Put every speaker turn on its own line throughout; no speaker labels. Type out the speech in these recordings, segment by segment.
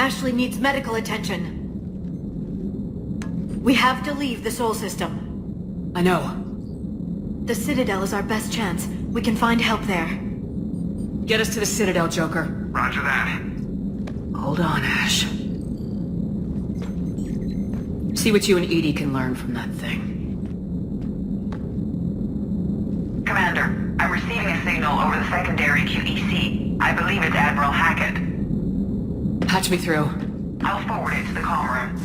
Ashley needs medical attention. We have to leave the Sol system.
I know.
The Citadel is our best chance. We can find help there.
Get us to the Citadel, Joker.
Roger that.
Hold on, Ash. See what you and Edie can learn from that thing.
Commander, I'm receiving a signal over the secondary QEC. I believe it's Admiral Hackett.
Patch me through.
I'll forward it to the comm room.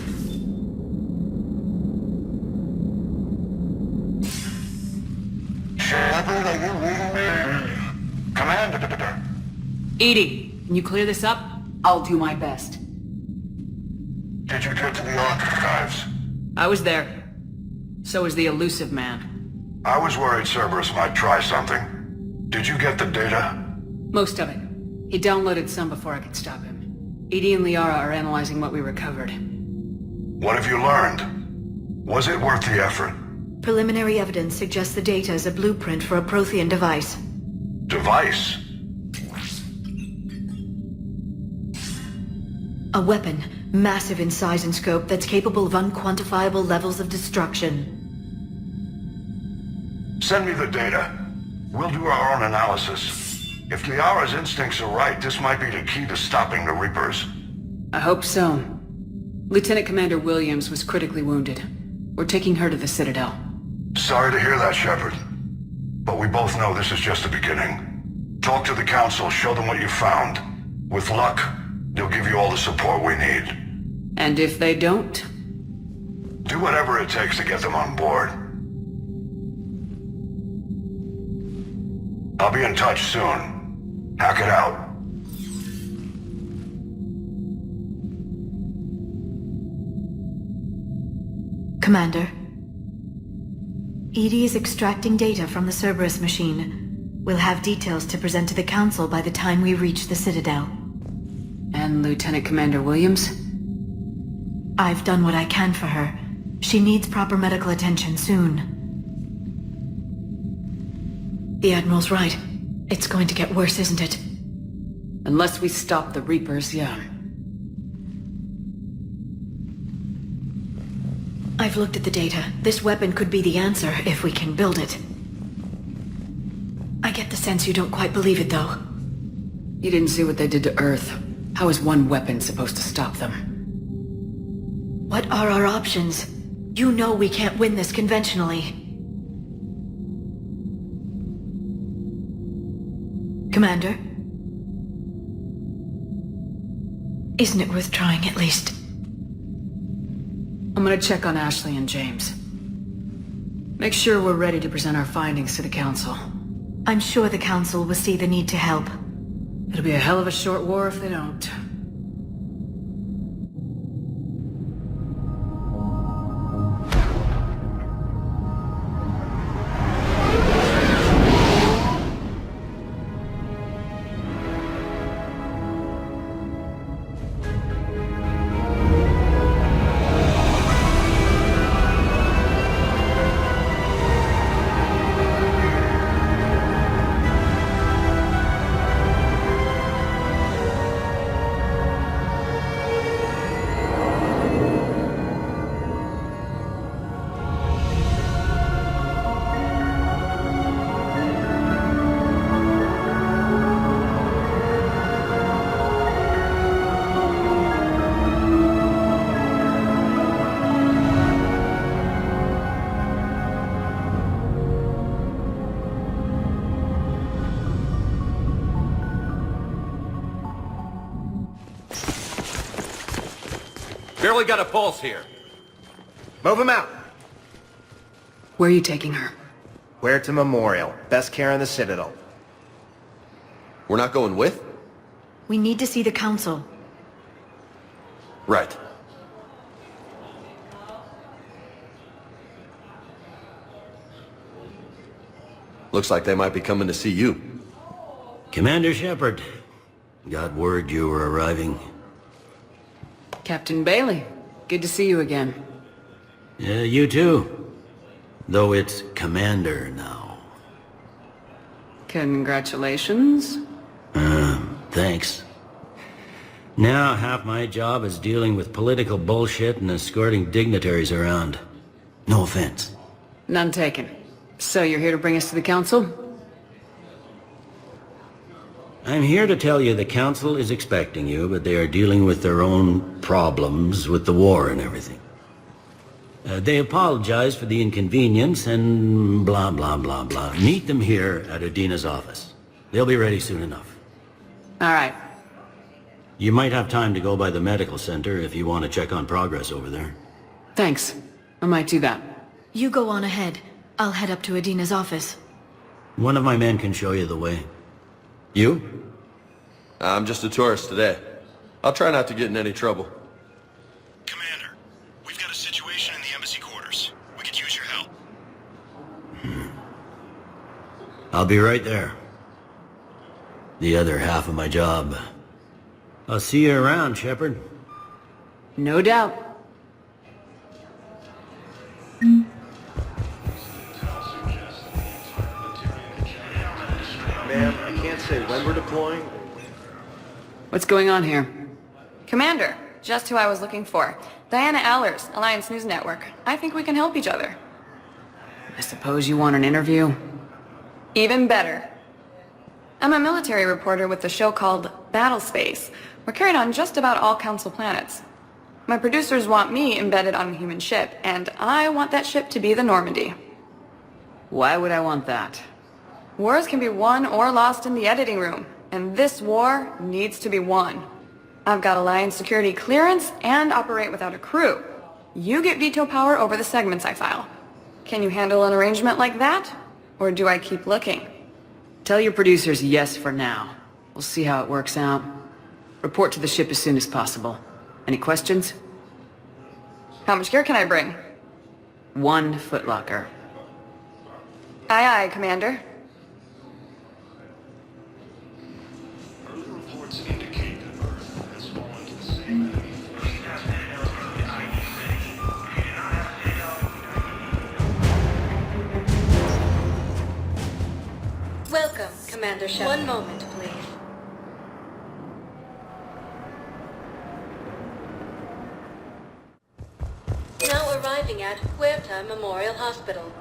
Shepard, are you reading me? Commander.
Edie, can you clear this up? I'll do my best.
Did you get to the archives?
I was there. So was the elusive man.
I was worried Cerberus might try something. Did you get the data?
Most of it. He downloaded some before I could stop him. Edie and Liara are analyzing what we recovered.
What have you learned? Was it worth the effort?
Preliminary evidence suggests the data is a blueprint for a Prothean device.
Device?
A weapon, massive in size and scope, that's capable of unquantifiable levels of destruction.
Send me the data. We'll do our own analysis. If Liara's instincts are right, this might be the key to stopping the Reapers.
I hope so. Lieutenant Commander Williams was critically wounded. We're taking her to the Citadel.
Sorry to hear that, Shepard. But we both know this is just the beginning. Talk to the Council, show them what you found. With luck, they'll give you all the support we need.
And if they don't?
Do whatever it takes to get them on board. I'll be in touch soon. Hack it out.
Commander. Edie is extracting data from the Cerberus machine. We'll have details to present to the Council by the time we reach the Citadel.
And Lieutenant Commander Williams?
I've done what I can for her. She needs proper medical attention soon. The Admiral's right. It's going to get worse, isn't it?
Unless we stop the Reapers, yeah.
I've looked at the data. This weapon could be the answer if we can build it. I get the sense you don't quite believe it, though.
You didn't see what they did to Earth. How is one weapon supposed to stop them?
What are our options? You know we can't win this conventionally. Commander? Isn't it worth trying at least?
I'm gonna check on Ashley and James. Make sure we're ready to present our findings to the Council.
I'm sure the Council will see the need to help.
It'll be a hell of a short war if they don't.
Barely got a pulse here.
Move him out.
Where are you taking her?
Where to Memorial. Best care in the Citadel.
We're not going with?
We need to see the Council.
Right. Looks like they might be coming to see you.
Commander Shepard, got word you were arriving.
Captain Bailey, good to see you again.
Yeah, you too. Though it's Commander now.
Congratulations.
Thanks. Now half my job is dealing with political bullshit and escorting dignitaries around. No offense.
None taken. So you're here to bring us to the council?
I'm here to tell you the council is expecting you, but they are dealing with their own problems with the war and everything. They apologize for the inconvenience and blah, blah, blah, blah. Meet them here at Udina's office. They'll be ready soon enough.
All right.
You might have time to go by the medical center if you want to check on progress over there.
Thanks. I might do that.
You go on ahead. I'll head up to Adina's office.
One of my men can show you the way. You?
I'm just a tourist today. I'll try not to get in any trouble.
Commander, we've got a situation in the embassy quarters. We could use your help.
I'll be right there. The other half of my job. I'll see you around, Shepard.
No doubt.
Ma'am, I can't say when we're deploying.
What's going on here?
Commander, just who I was looking for. Diana Allers, Alliance News Network. I think we can help each other.
I suppose you want an interview?
Even better. I'm a military reporter with the show called Battle Space. We're carried on just about all Council planets. My producers want me embedded on a human ship, and I want that ship to be the Normandy.
Why would I want that?
Wars can be won or lost in the editing room, and this war needs to be won. I've got Alliance security clearance and operate without a crew. You get veto power over the segments I file. Can you handle an arrangement like that? Or do I keep looking?
Tell your producers yes for now. We'll see how it works out. Report to the ship as soon as possible. Any questions?
How much gear can I bring?
1 footlocker.
Aye, aye, Commander.
Early reports indicate that Earth has fallen to the same enemy.
Welcome, Commander Shepard. One moment, please. Now arriving at Huerta Memorial Hospital.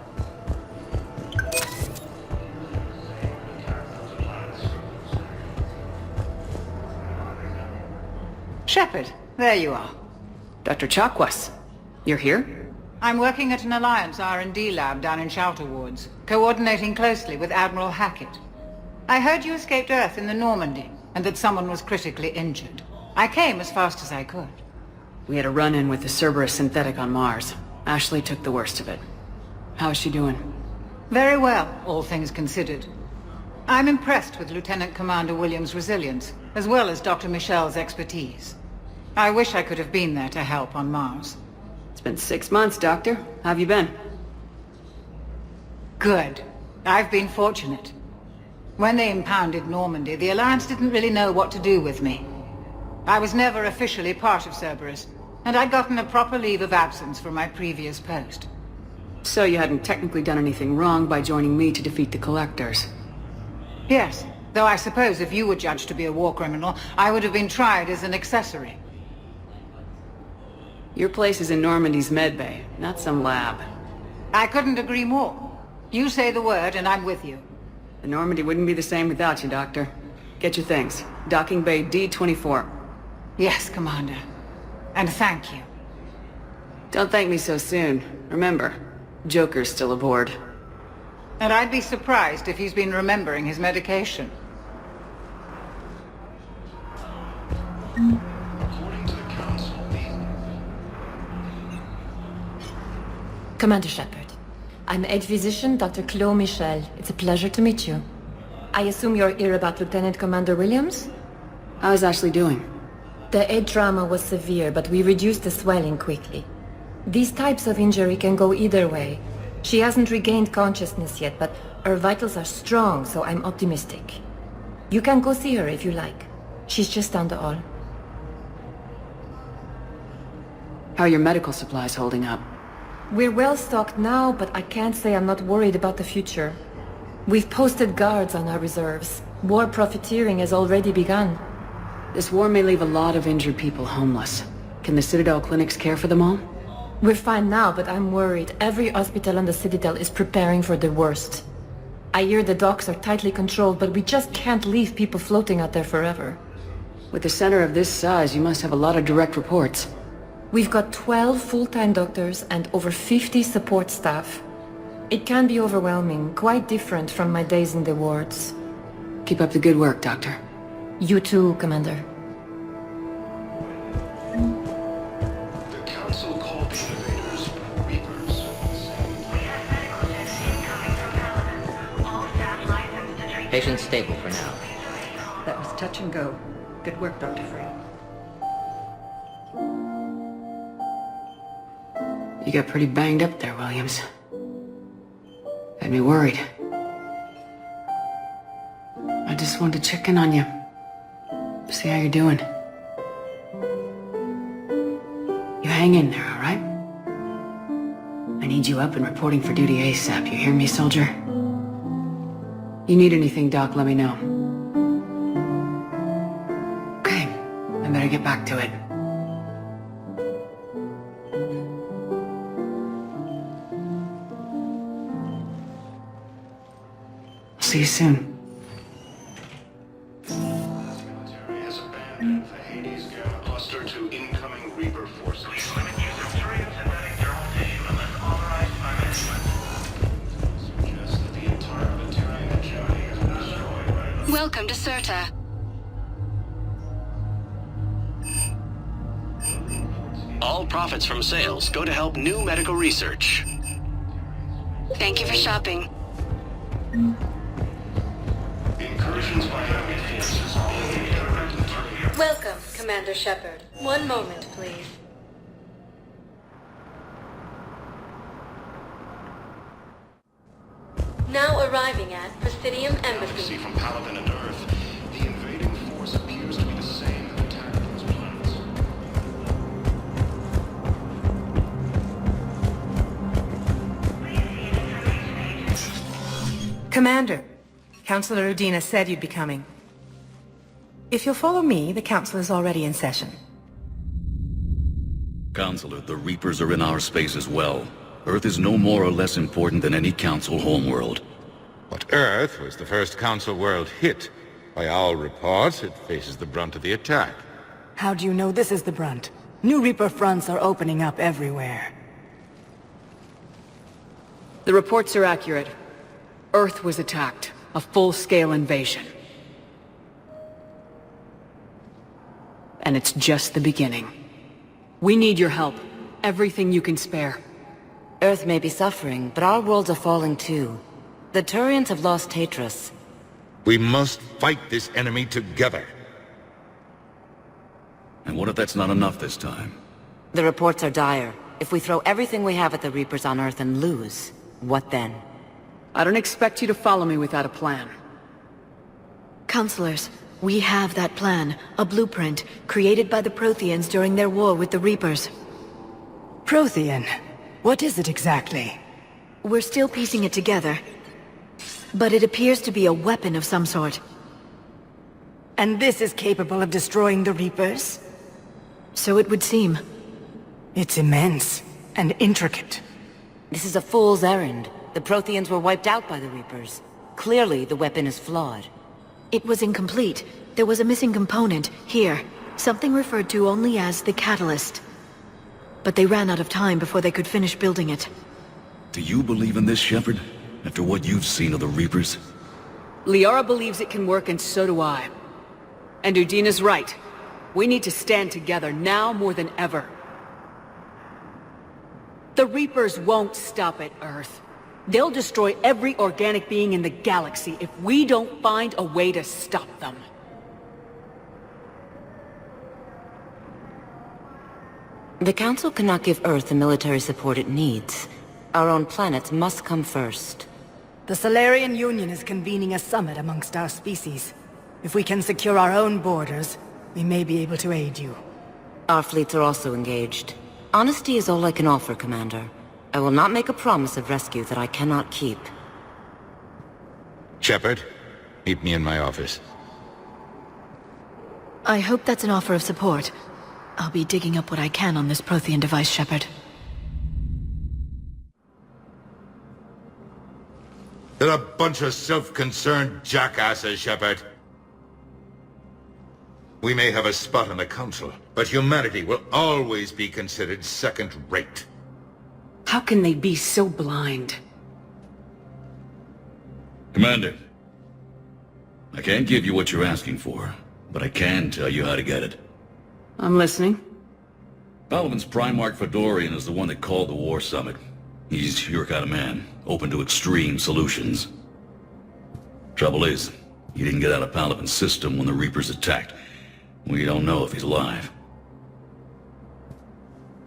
Shepard, there you are.
Dr. Chakwas, you're here?
I'm working at an Alliance R&D lab down in Shelter Wards, coordinating closely with Admiral Hackett. I heard you escaped Earth in the Normandy, and that someone was critically injured. I came as fast as I could.
We had a run-in with the Cerberus synthetic on Mars. Ashley took the worst of it. How is she doing?
Very well, all things considered. I'm impressed with Lieutenant Commander Williams' resilience, as well as Dr. Michel's expertise. I wish I could have been there to help on Mars.
It's been 6 months, Doctor. How have you been?
Good. I've been fortunate. When they impounded Normandy, the Alliance didn't really know what to do with me. I was never officially part of Cerberus, and I'd gotten a proper leave of absence from my previous post.
So you hadn't technically done anything wrong by joining me to defeat the Collectors?
Yes, though I suppose if you were judged to be a war criminal, I would have been tried as an accessory.
Your place is in Normandy's medbay, not some lab.
I couldn't agree more. You say the word and I'm with you.
The Normandy wouldn't be the same without you, Doctor. Get your things. Docking Bay D-24.
Yes, Commander. And thank you.
Don't thank me so soon. Remember, Joker's still aboard.
And I'd be surprised if he's been remembering his medication.
According to the Council,
Commander Shepard, I'm Head Physician Dr. Claude Michel. It's a pleasure to meet you. I assume you're here about Lieutenant Commander Williams?
How's Ashley doing?
The head trauma was severe, but we reduced the swelling quickly. These types of injury can go either way. She hasn't regained consciousness yet, but her vitals are strong, so I'm optimistic. You can go see her if you like. She's just down the hall.
How are your medical supplies holding up?
We're well stocked now, but I can't say I'm not worried about the future. We've posted guards on our reserves. War profiteering has already begun.
This war may leave a lot of injured people homeless. Can the Citadel clinics care for them all?
We're fine now, but I'm worried. Every hospital on the Citadel is preparing for the worst. I hear the docks are tightly controlled, but we just can't leave people floating out there forever.
With a center of this size, you must have a lot of direct reports.
We've got 12 full-time doctors and over 50 support staff. It can be overwhelming, quite different from my days in the wards.
Keep up the good work, Doctor.
You too, Commander.
The Council called the invaders Reapers.
Patient stable for now.
That was touch and go. Good work, Dr. Frey.
You got pretty banged up there, Williams. Had me worried. I just wanted to check in on you. See how you're doing. You hang in there, all right? I need you up and reporting for duty ASAP. You hear me, soldier? You need anything, Doc, let me know. Okay, I better get back to it. See you soon.
Military has abandoned the Hades Gamma cluster to incoming Reaper forces. Please limit use of Turians and running thermal tissue unless authorized by management. Suggests that the entire Batarian hegemony has been destroyed by another.
Welcome to Serta.
All profits from sales go to help new medical research.
Thank you for shopping.
Incursions by enemy forces being directed targeted.
Welcome, Commander Shepard. One moment, please. Now arriving at Presidium
Galaxy
Embassy.
from Paladin and Earth, the invading force appears to be the same that attacked those planets.
Commander, Councillor Udina said you'd be coming. If you'll follow me, the Council is already in session.
Counselor, the Reapers are in our space as well. Earth is no more or less important than any Council homeworld.
But Earth was the first Council world hit. By all reports, it faces the brunt of the attack.
How do you know this is the brunt? New Reaper fronts are opening up everywhere.
The reports are accurate. Earth was attacked. A full-scale invasion. And it's just the beginning. We need your help. Everything you can spare.
Earth may be suffering, but our worlds are falling too. The Turians have lost Tatris.
We must fight this enemy together.
And what if that's not enough this time?
The reports are dire. If we throw everything we have at the Reapers on Earth and lose, what then?
I don't expect you to follow me without a plan.
Counselors, we have that plan, a blueprint, created by the Protheans during their war with the Reapers.
Prothean? What is it exactly?
We're still piecing it together, but it appears to be a weapon of some sort.
And this is capable of destroying the Reapers?
So it would seem.
It's immense and intricate.
This is a fool's errand. The Protheans were wiped out by the Reapers. Clearly, the weapon is flawed.
It was incomplete. There was a missing component, here. Something referred to only as the catalyst. But they ran out of time before they could finish building it.
Do you believe in this, Shepard? After what you've seen of the Reapers?
Liara believes it can work, and so do I. And Udina's right. We need to stand together, now more than ever. The Reapers won't stop at Earth. They'll destroy every organic being in the galaxy if we don't find a way to stop them.
The Council cannot give Earth the military support it needs. Our own planets must come first.
The Solarian Union is convening a summit amongst our species. If we can secure our own borders, we may be able to aid you.
Our fleets are also engaged. Honesty is all I can offer, Commander. I will not make a promise of rescue that I cannot keep.
Shepard, meet me in my office.
I hope that's an offer of support. I'll be digging up what I can on this Prothean device, Shepard.
They're a bunch of self-concerned jackasses, Shepard. We may have a spot on the Council, but humanity will always be considered second-rate.
How can they be so blind?
Commander, I can't give you what you're asking for, but I can tell you how to get it.
I'm listening.
Palaven's Primarch Fedorian is the one that called the War Summit. He's your kind of man, open to extreme solutions. Trouble is, he didn't get out of Palaven's system when the Reapers attacked. We don't know if he's alive.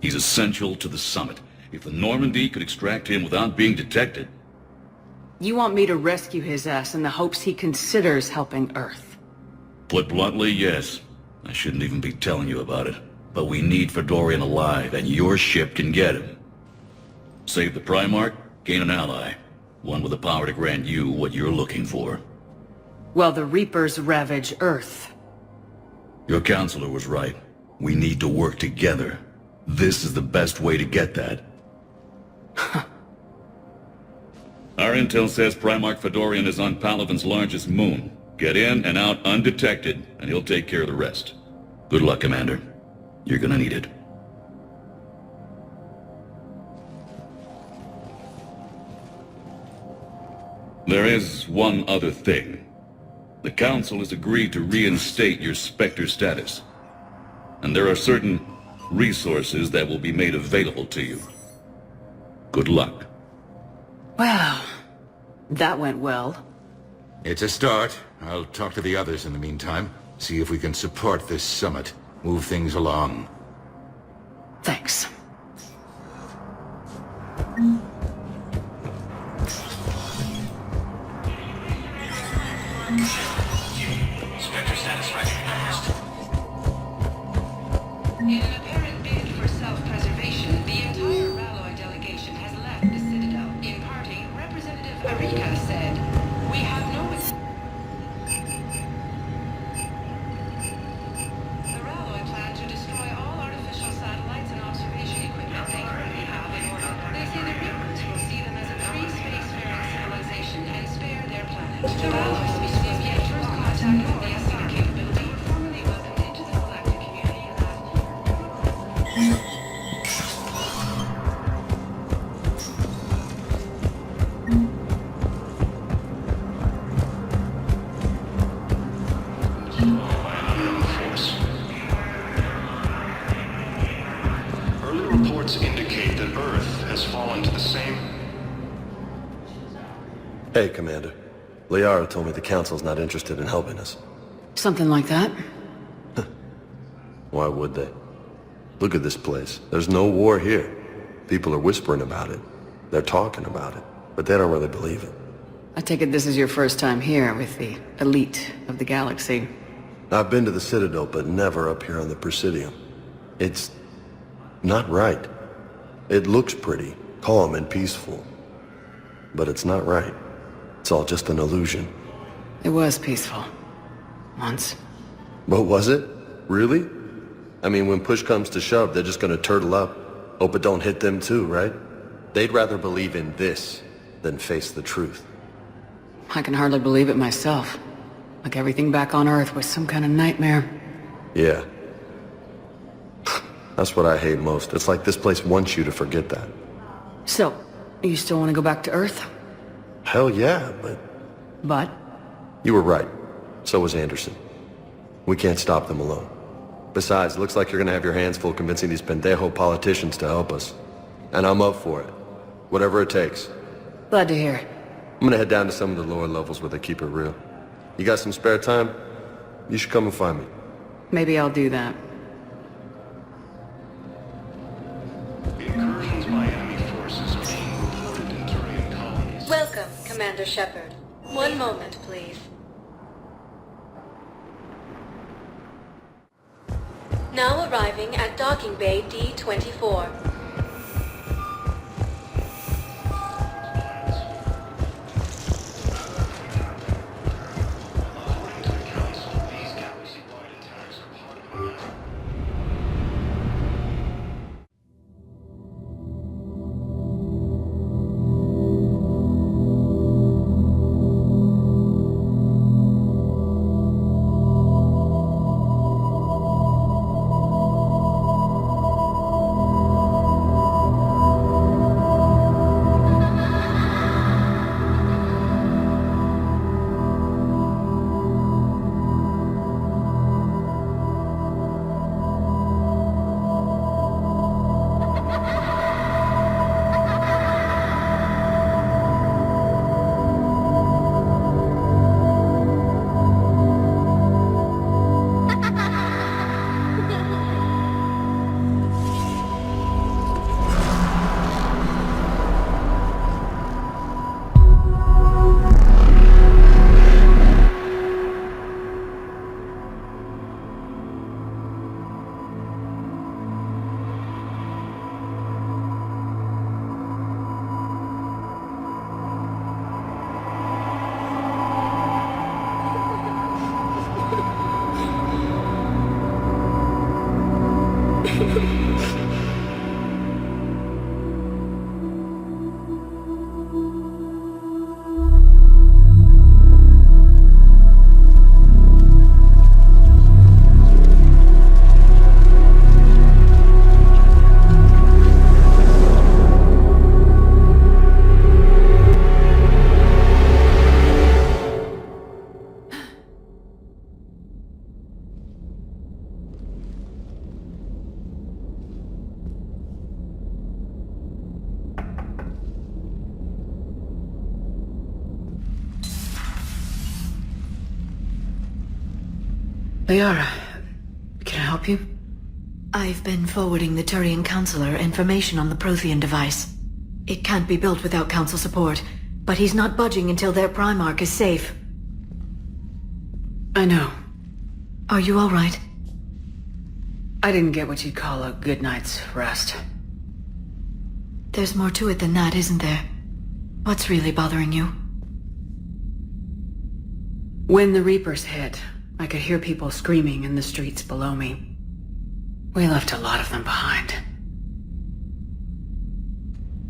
He's essential to the summit. If the Normandy could extract him without being detected...
You want me to rescue his ass in the hopes he considers helping Earth?
Put bluntly, yes. I shouldn't even be telling you about it. But we need Fedorian alive, and your ship can get him. Save the Primarch, gain an ally. One with the power to grant you what you're looking for.
Well, the Reapers ravage Earth.
Your counselor was right. We need to work together. This is the best way to get that. Our intel says Primarch Fedorian is on Palaven's largest moon. Get in and out undetected, and he'll take care of the rest. Good luck, Commander. You're gonna need it. There is one other thing. The Council has agreed to reinstate your Spectre status. And there are certain resources that will be made available to you. Good luck.
Well, that went well.
It's a start. I'll talk to the others in the meantime. See if we can support this summit. Move things along.
Thanks.
Spectre status recognized.
In an apparent bid for self-preservation, the entire Ralloy delegation has left the Citadel. In parting, Representative Arika said, "We have no..." The Ralloy plan to destroy all artificial satellites and observation equipment they currently have in order. They say the Reapers will see them as a free spacefaring civilization and spare their planet. The Ralloy species get first contact with the SR capability were formally welcomed into the galactic community last year.
Early reports indicate that Earth has fallen to the same...
Hey, Commander. Liara told me the Council's not interested in helping us.
Something like that?
Why would they? Look at this place. There's no war here. People are whispering about it. They're talking about it, but they don't really believe it.
I take it this is your first time here with the elite of the galaxy.
I've been to the Citadel, but never up here on the Presidium. It's not right. It looks pretty, calm and peaceful, but it's not right. It's all just an illusion.
It was peaceful. Once.
But was it? Really? I mean, when push comes to shove, they're just gonna turtle up. Hope it don't hit them too, right? They'd rather believe in this than face the truth.
I can hardly believe it myself. Like everything back on Earth was some kind of nightmare.
Yeah. That's what I hate most. It's like this place wants you to forget that.
So, you still want to go back to Earth?
Hell yeah, but...
But?
You were right. So was Anderson. We can't stop them alone. Besides, it looks like you're gonna have your hands full convincing these pendejo politicians to help us. And I'm up for it. Whatever it takes.
Glad to hear.
I'm gonna head down to some of the lower levels where they keep it real. You got some spare time? You should come and find me.
Maybe I'll do that.
Incursions by enemy forces are being reported in Turian colonies.
Welcome, Commander Shepard. One moment, please. Now arriving at Docking Bay D-24.
According to the Council, these galaxy-wide attacks are
Liara, can I help you?
I've been forwarding the Turian Counselor information on the Prothean device. It can't be built without Council support, but he's not budging until their Primarch is safe.
I know.
Are you all right?
I didn't get what you'd call a good night's rest.
There's more to it than that, isn't there? What's really bothering you?
When the Reapers hit, I could hear people screaming in the streets below me. We left a lot of them behind.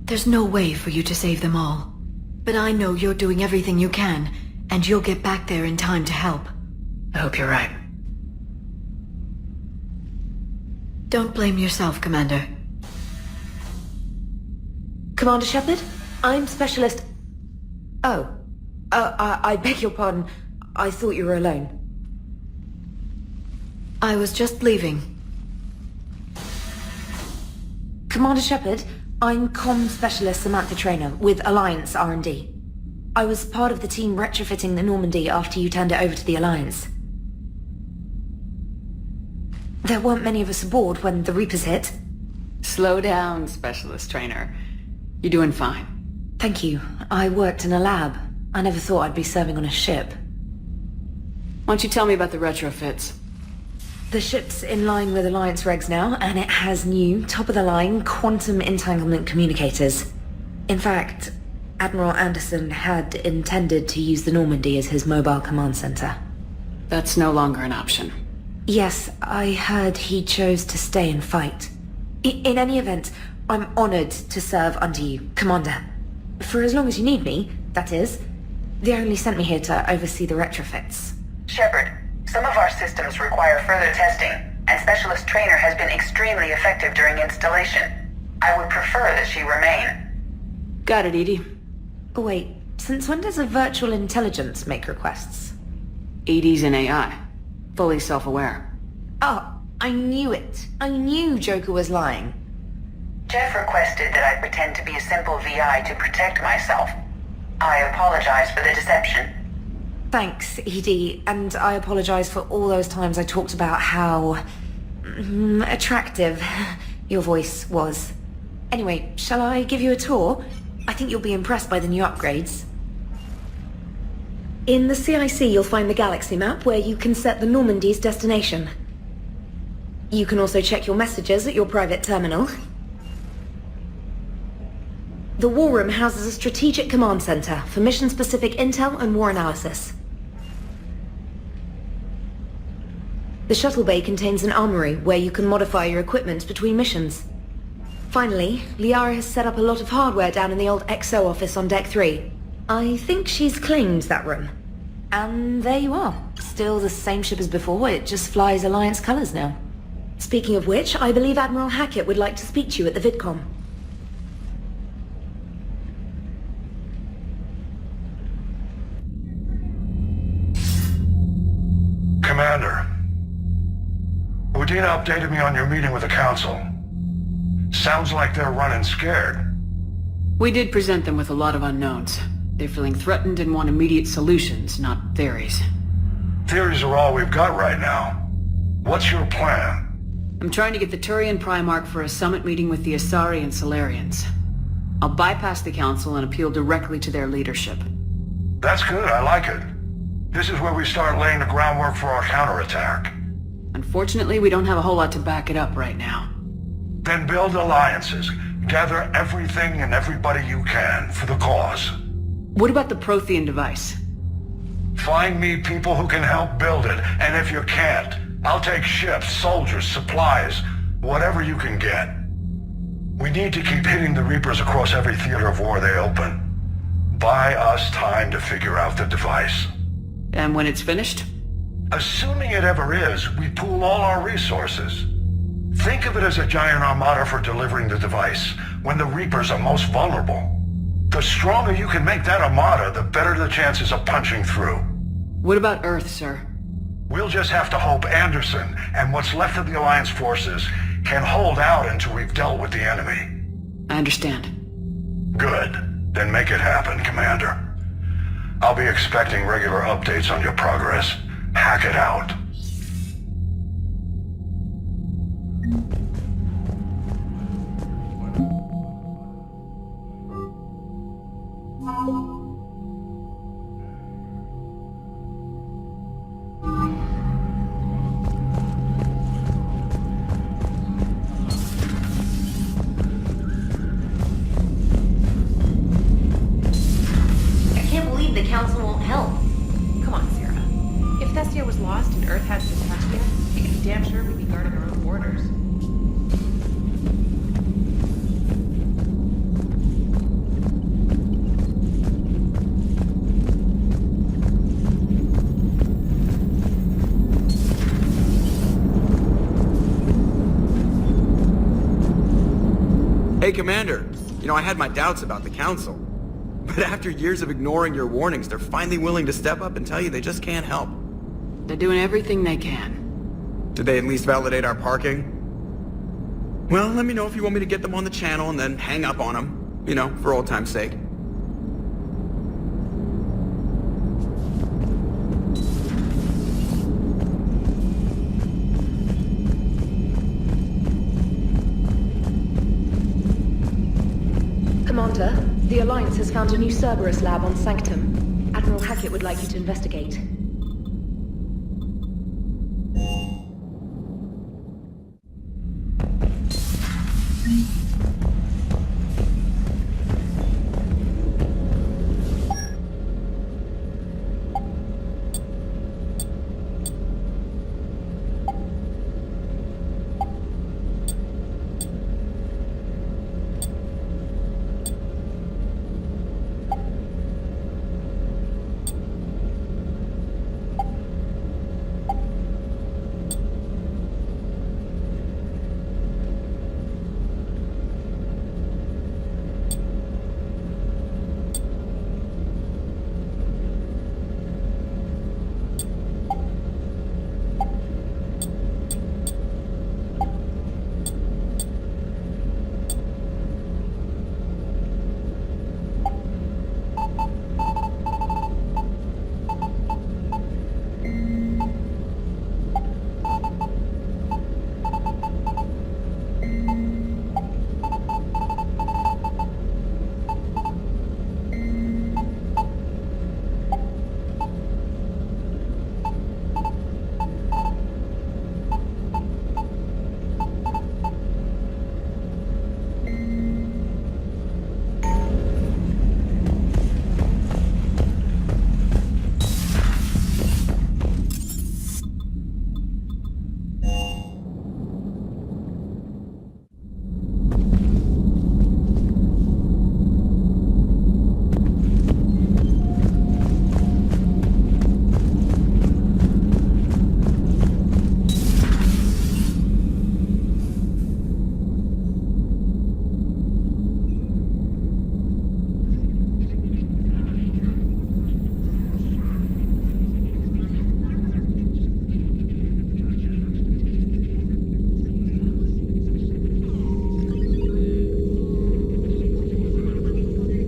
There's no way for you to save them all. But I know you're doing everything you can, and you'll get back there in time to help.
I hope you're right.
Don't blame yourself, Commander.
Commander Shepard? I'm Specialist... Oh. I beg your pardon. I thought you were alone.
I was just leaving.
Commander Shepard, I'm Comm Specialist Samantha Traynor with Alliance R&D. I was part of the team retrofitting the Normandy after you turned it over to the Alliance. There weren't many of us aboard when the Reapers hit.
Slow down, Specialist Trainer. You're doing fine.
Thank you. I worked in a lab. I never thought I'd be serving on a ship.
Why don't you tell me about the retrofits?
The ship's in line with Alliance regs now, and it has new, top-of-the-line, quantum entanglement communicators. In fact, Admiral Anderson had intended to use the Normandy as his mobile command center.
That's no longer an option.
Yes, I heard he chose to stay and fight. In any event, I'm honored to serve under you, Commander. For as long as you need me, that is. They only sent me here to oversee the retrofits.
Shepard, some of our systems require further testing, and Specialist Trainer has been extremely effective during installation. I would prefer that she remain.
Got it, Edie.
Wait, since when does a virtual intelligence make requests?
Edie's an AI. Fully self-aware.
Oh, I knew it. I knew Joker was lying.
Jeff requested that I pretend to be a simple VI to protect myself. I apologize for the deception.
Thanks, Edie, and I apologize for all those times I talked about how... attractive your voice was. Anyway, shall I give you a tour? I think you'll be impressed by the new upgrades. In the CIC, you'll find the galaxy map where you can set the Normandy's destination. You can also check your messages at your private terminal. The War Room houses a strategic command center for mission-specific intel and war analysis. The shuttle bay contains an armory where you can modify your equipment between missions. Finally, Liara has set up a lot of hardware down in the old XO office on Deck 3. I think she's claimed that room. And there you are. Still the same ship as before, it just flies Alliance colors now. Speaking of which, I believe Admiral Hackett would like to speak to you at the VidCom.
Commander, Udina updated me on your meeting with the Council. Sounds like they're running scared.
We did present them with a lot of unknowns. They're feeling threatened and want immediate solutions, not theories.
Theories are all we've got right now. What's your plan?
I'm trying to get the Turian Primarch for a summit meeting with the Asari and Solarians. I'll bypass the Council and appeal directly to their leadership.
That's good, I like it. This is where we start laying the groundwork for our counterattack.
Unfortunately, we don't have a whole lot to back it up right now.
Then build alliances. Gather everything and everybody you can for the cause.
What about the Prothean device?
Find me people who can help build it, and if you can't, I'll take ships, soldiers, supplies, Whatever you can get. We need to keep hitting the Reapers across every theater of war they open. Buy us time to figure out the device.
And when it's finished?
Assuming it ever is, we pool all our resources. Think of it as a giant armada for delivering the device, when the Reapers are most vulnerable. The stronger you can make that armada, the better the chances of punching through.
What about Earth, sir?
We'll just have to hope Anderson and what's left of the Alliance forces can hold out until we've dealt with the enemy.
I understand.
Good. Then make it happen, Commander. I'll be expecting regular updates on your progress. Hack it out.
The Council won't help. Come on, Sarah. If Thestia was lost and Earth hadn't been touched yet, you can be damn sure we'd be guarding our own borders.
Hey, Commander. You know, I had my doubts about the Council. But after years of ignoring your warnings, they're finally willing to step up and tell you they just can't help.
They're doing everything they can.
Did they at least validate our parking? Well, let me know if you want me to get them on the channel and then hang up on them. You know, for old time's sake.
Commander, the Alliance has found a new Cerberus lab on Sanctum. Admiral Hackett would like you to investigate.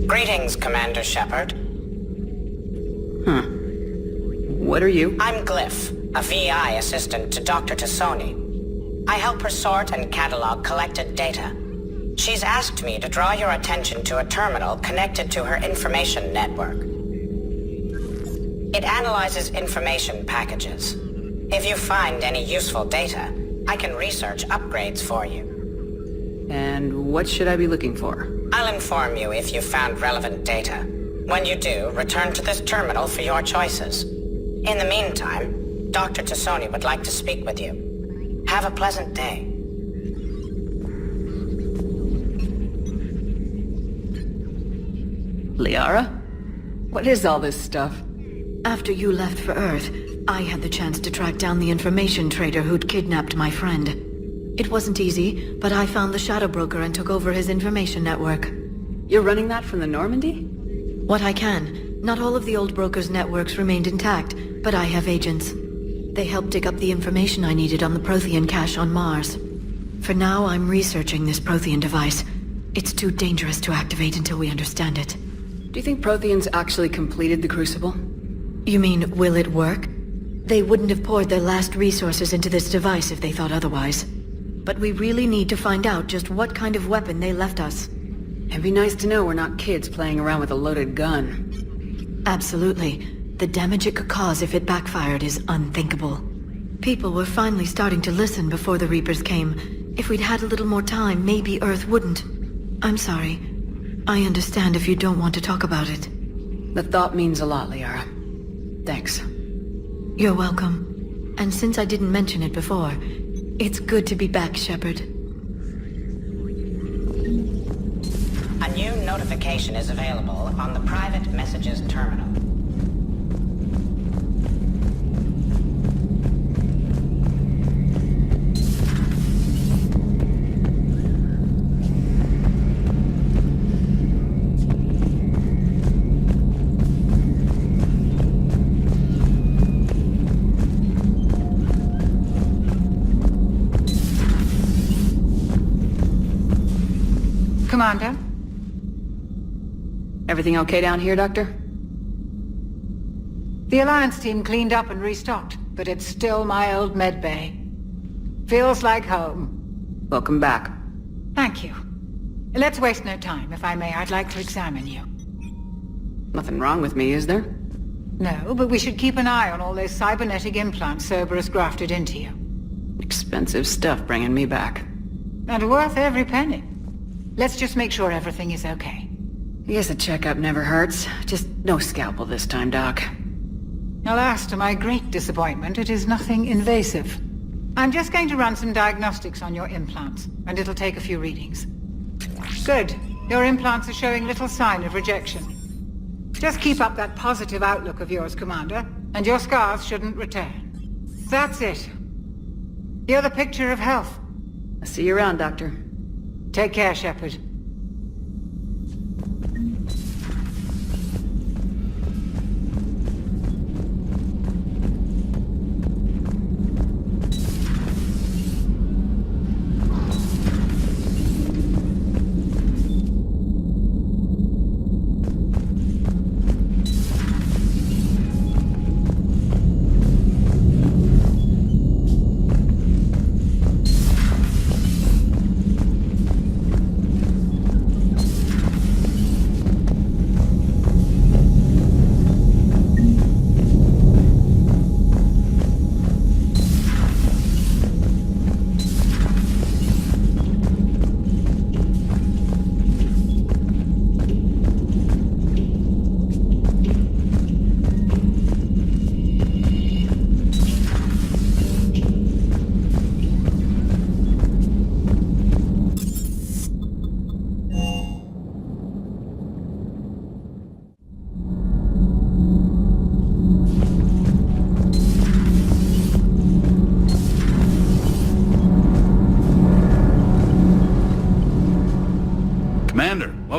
Greetings, Commander Shepard.
What are you?
I'm Glyph, a VI assistant to Dr. Tassoni. I help her sort and catalog collected data. She's asked me to draw your attention to a terminal connected to her information network. It analyzes information packages. If you find any useful data, I can research upgrades for you.
And what should I be looking for?
I'll inform you if you've found relevant data. When you do, return to this terminal for your choices. In the meantime, Dr. Tassoni would like to speak with you. Have a pleasant day.
Liara? What is all this stuff?
After you left for Earth, I had the chance to track down the information trader who'd kidnapped my friend. It wasn't easy, but I found the Shadow Broker and took over his information network.
You're running that from the Normandy?
What I can. Not all of the old broker's networks remained intact, but I have agents. They helped dig up the information I needed on the Prothean cache on Mars. For now, I'm researching this Prothean device. It's too dangerous to activate until we understand it.
Do you think Protheans actually completed the Crucible?
You mean, will it work? They wouldn't have poured their last resources into this device if they thought otherwise. But we really need to find out just what kind of weapon they left us.
It'd be nice to know we're not kids playing around with a loaded gun.
Absolutely. The damage it could cause if it backfired is unthinkable. People were finally starting to listen before the Reapers came. If we'd had a little more time, maybe Earth wouldn't. I'm sorry. I understand if you don't want to talk about it.
The thought means a lot, Liara. Thanks.
You're welcome. And since I didn't mention it before, it's good to be back, Shepard.
A new notification is available on the private messages terminal.
Commander?
Everything okay down here, Doctor?
The Alliance team cleaned up and restocked, but it's still my old med bay. Feels like home.
Welcome back.
Thank you. Let's waste no time. If I may, I'd like to examine you.
Nothing wrong with me, is there?
No, but we should keep an eye on all those cybernetic implants Cerberus grafted into you.
Expensive stuff bringing me back.
And worth every penny. Let's just make sure everything is okay.
I guess a checkup never hurts. Just no scalpel this time, Doc.
Alas, to my great disappointment, it is nothing invasive. I'm just going to run some diagnostics on your implants, and it'll take a few readings. Good. Your implants are showing little sign of rejection. Just keep up that positive outlook of yours, Commander, and your scars shouldn't return. That's it. You're the picture of health.
I'll see you around, Doctor.
Take care, Shepard.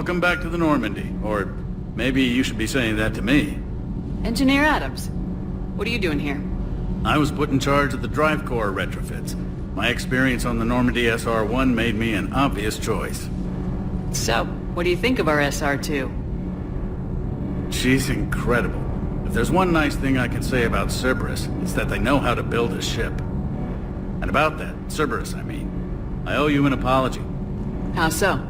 Welcome back to the Normandy. Or maybe you should be saying that to me.
Engineer Adams, what are you doing here?
I was put in charge of the drive core retrofits. My experience on the Normandy SR-1 made me an obvious choice.
So, what do you think of our SR-2?
She's incredible. If there's one nice thing I can say about Cerberus, it's that they know how to build a ship. And about that, Cerberus, I mean, I owe you an apology.
How so?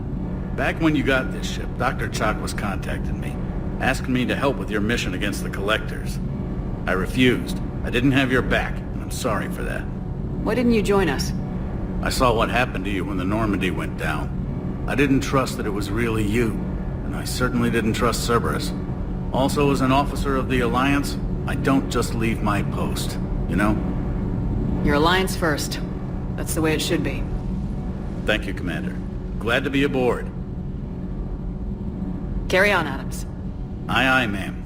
Back when you got this ship, Dr. Chalk was contacting me, asking me to help with your mission against the Collectors. I refused. I didn't have your back, and I'm sorry for that.
Why didn't you join us?
I saw what happened to you when the Normandy went down. I didn't trust that it was really you, and I certainly didn't trust Cerberus. Also, as an officer of the Alliance, I don't just leave my post, you know?
Your Alliance first. That's the way it should be.
Thank you, Commander. Glad to be aboard.
Carry on, Adams.
Aye, aye, ma'am.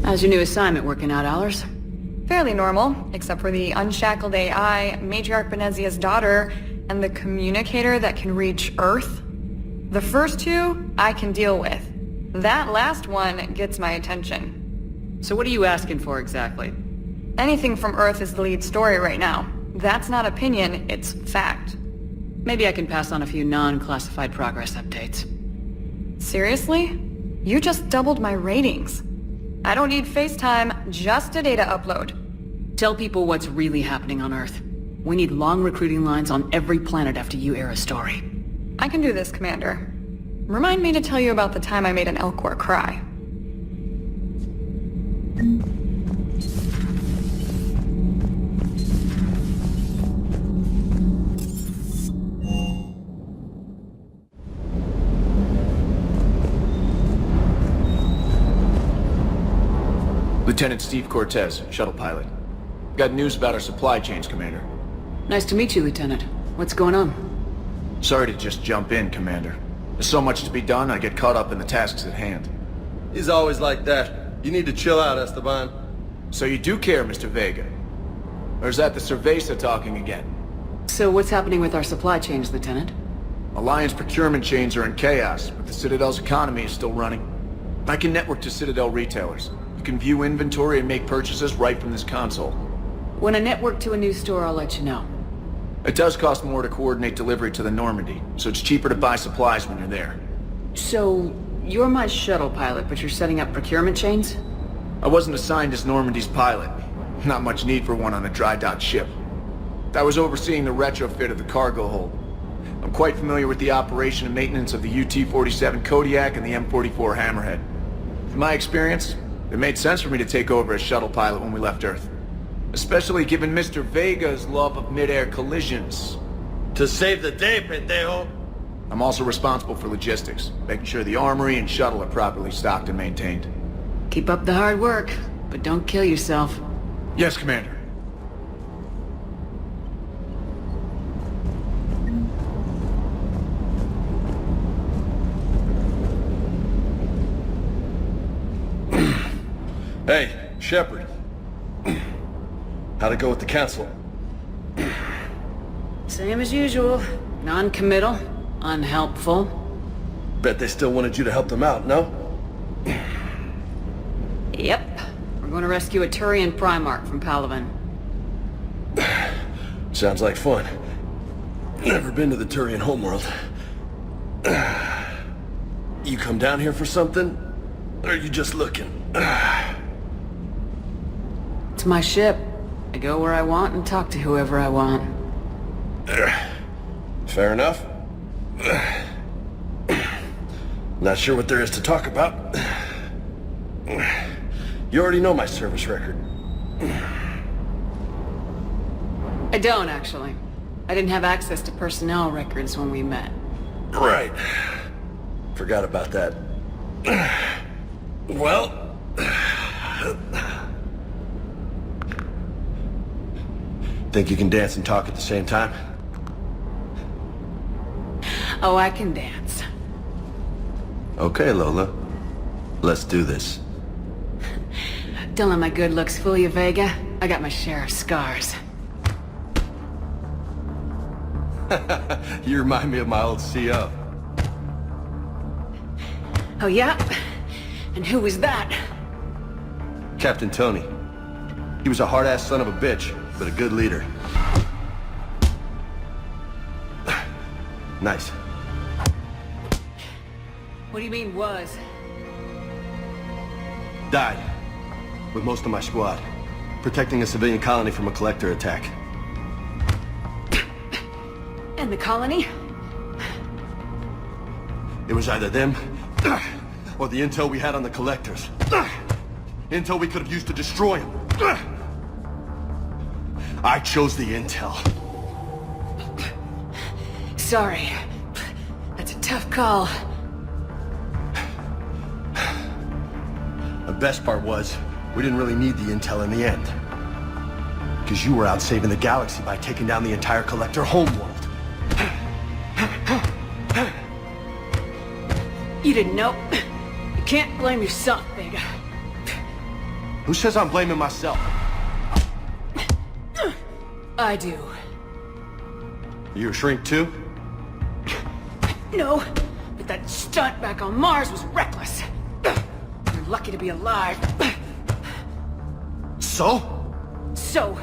How's your new assignment working out, Allers?
Fairly normal, except for the unshackled AI, Matriarch Benezia's daughter, and the communicator that can reach Earth. The first two, I can deal with. That last one gets my attention.
So what are you asking for exactly?
Anything from Earth is the lead story right now. That's not opinion, it's fact.
Maybe I can pass on a few non-classified progress updates.
Seriously? You just doubled my ratings. I don't need FaceTime, just a data upload.
Tell people what's really happening on Earth. We need long recruiting lines on every planet after you air a story.
I can do this, Commander. Remind me to tell you about the time I made an Elcor cry.
Lieutenant Steve Cortez, shuttle pilot. Got news about our supply chains, Commander.
Nice to meet you, Lieutenant. What's going on?
Sorry to just jump in, Commander. There's so much to be done, I get caught up in the tasks at hand.
He's always like that. You need to chill out, Esteban.
So you do care, Mr. Vega? Or is that the Cerveza talking again?
So what's happening with our supply chains, Lieutenant?
Alliance procurement chains are in chaos, but the Citadel's economy is still running. I can network to Citadel retailers. You can view inventory and make purchases right from this console.
When I network to a new store, I'll let you know.
It does cost more to coordinate delivery to the Normandy, so it's cheaper to buy supplies when you're there.
So, you're my shuttle pilot, but you're setting up procurement chains?
I wasn't assigned as Normandy's pilot. Not much need for one on a dry dock ship. I was overseeing the retrofit of the cargo hold. I'm quite familiar with the operation and maintenance of the UT-47 Kodiak and the M44 Hammerhead. From my experience, it made sense for me to take over as shuttle pilot when we left Earth. Especially given Mr. Vega's love of mid-air collisions.
To save the day, pendejo!
I'm also responsible for logistics, making sure the armory and shuttle are properly stocked and maintained.
Keep up the hard work, but don't kill yourself.
Yes, Commander.
Hey, Shepard. How'd it go with the council?
Same as usual. Non-committal, unhelpful.
Bet they still wanted you to help them out, no?
Yep. We're going to rescue a Turian Primarch from Palaven.
Sounds like fun. Never been to the Turian homeworld. You come down here for something? Or are you just looking?
It's my ship. I go where I want and talk to whoever I want.
Fair enough. Not sure what there is to talk about. You already know my service record.
I don't, actually. I didn't have access to personnel records when we met.
Right. Forgot about that. Well... Think you can dance and talk at the same time?
Oh, I can dance.
Okay, Lola. Let's do this.
Don't let my good looks fool you, Vega. I got my share of scars.
You remind me of my old CO.
Oh, yeah? And who was that?
Captain Tony. He was a hard-ass son of a bitch, but a good leader. Nice.
What do you mean, was?
Died. With most of my squad. Protecting a civilian colony from a collector attack.
And the colony?
It was either them, or the intel we had on the collectors. Intel we could have used to destroy them. I chose the intel.
Sorry. That's a tough call.
best part was, we didn't really need the intel in the end. Because you were out saving the galaxy by taking down the entire Collector homeworld.
You didn't know. You can't blame yourself, Vega.
Who says I'm blaming myself?
I do.
You a shrink too?
No, but that stunt back on Mars was reckless. You're lucky to be alive.
So?
So,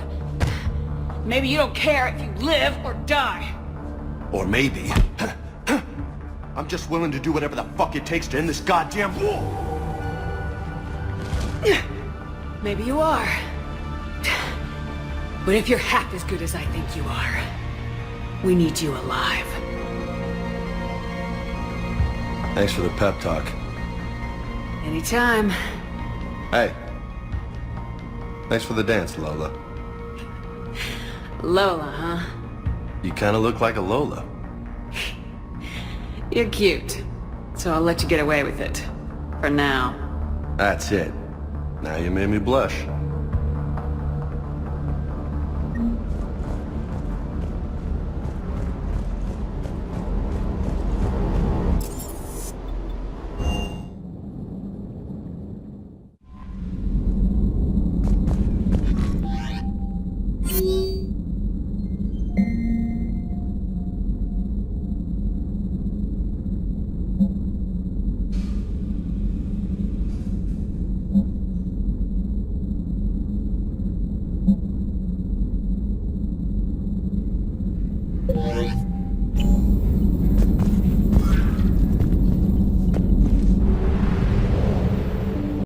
maybe you don't care if you live or die.
Or maybe... I'm just willing to do whatever the fuck it takes to end this goddamn war!
Maybe you are. But if you're half as good as I think you are, we need you alive.
Thanks for the pep talk.
Anytime.
Hey. Thanks for the dance, Lola.
Lola, huh?
You kinda look like a Lola.
You're cute. So I'll let you get away with it. For now.
That's it. Now you made me blush.